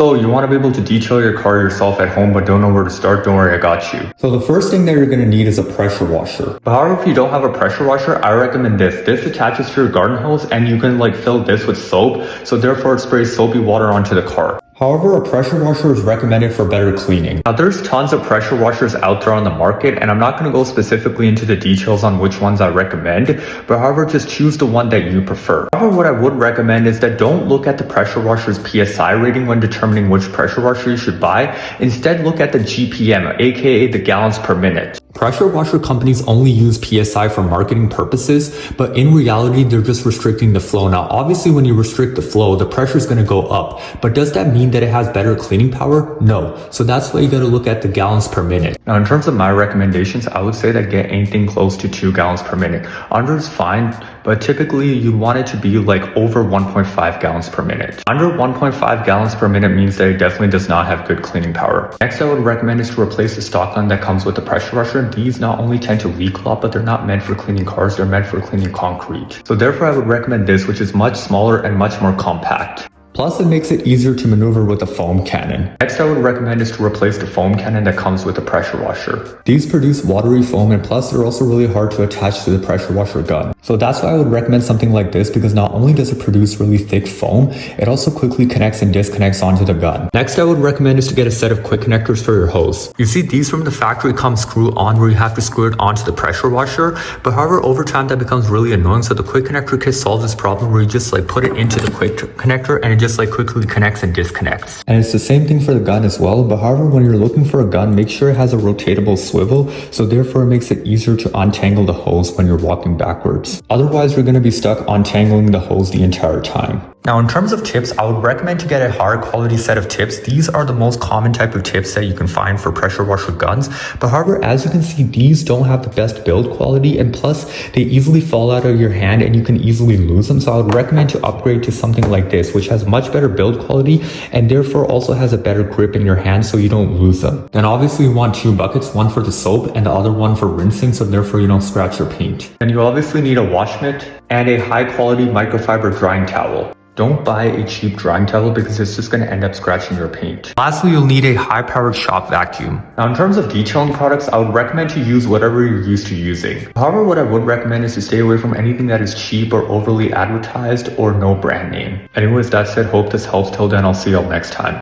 So you want to be able to detail your car yourself at home but don't know where to start? Don't worry, I got you. So the first thing that you're going to need is a pressure washer. But however, if you don't have a pressure washer, I recommend this. This attaches to your garden hose and you can fill this with soap, so therefore it sprays soapy water onto the car. However, a pressure washer is recommended for better cleaning. Now, there's tons of pressure washers out there on the market, and I'm not going to go specifically into the details on which ones I recommend, but however, just choose the one that you prefer. However, what I would recommend is that don't look at the pressure washer's PSI rating when determining which pressure washer you should buy. Instead, look at the GPM, aka the gallons per minute. Pressure washer companies only use PSI for marketing purposes, but in reality, they're just restricting the flow. Now, obviously, when you restrict the flow, the pressure is going to go up, but does that mean that it has better cleaning power? No. So that's why you got to look at the gallons per minute. Now, in terms of my recommendations, I would say that get anything close to 2 gallons per minute. Under is fine, but typically you want it to be over 1.5 gallons per minute. Under 1.5 gallons per minute means that it definitely does not have good cleaning power. Next, I would recommend is to replace the stock gun that comes with the pressure washer. These not only tend to leak a lot, but they're not meant for cleaning cars, they're meant for cleaning concrete. So therefore, I would recommend this, which is much smaller and much more compact. Plus, it makes it easier to maneuver with a foam cannon. Next, I would recommend is to replace the foam cannon that comes with the pressure washer. These produce watery foam, and plus they're also really hard to attach to the pressure washer gun. So that's why I would recommend something like this, because not only does it produce really thick foam, it also quickly connects and disconnects onto the gun. Next, I would recommend is to get a set of quick connectors for your hose. You see, these from the factory come screw-on where you have to screw it onto the pressure washer, but however, over time that becomes really annoying, so the quick connector kit solves this problem where you just put it into the quick connector and it just quickly connects and disconnects. And it's the same thing for the gun as well, but however, when you're looking for a gun, make sure it has a rotatable swivel, so therefore it makes it easier to untangle the hose when you're walking backwards. Otherwise, you're going to be stuck untangling the hose the entire time. Now, in terms of tips, I would recommend to get a higher quality set of tips. These are the most common type of tips that you can find for pressure washer guns. But however, as you can see, these don't have the best build quality, and plus they easily fall out of your hand and you can easily lose them. So I would recommend to upgrade to something like this, which has much better build quality and therefore also has a better grip in your hand so you don't lose them. Then obviously you want 2 buckets, one for the soap and the other one for rinsing, so therefore you don't scratch your paint. And you obviously need a wash mitt and a high quality microfiber drying towel. Don't buy a cheap drying towel because it's just going to end up scratching your paint. Lastly, you'll need a high-powered shop vacuum. Now, in terms of detailing products, I would recommend to use whatever you're used to using. However, what I would recommend is to stay away from anything that is cheap or overly advertised or no brand name. Anyways, that said, hope this helps. Till then, I'll see y'all next time.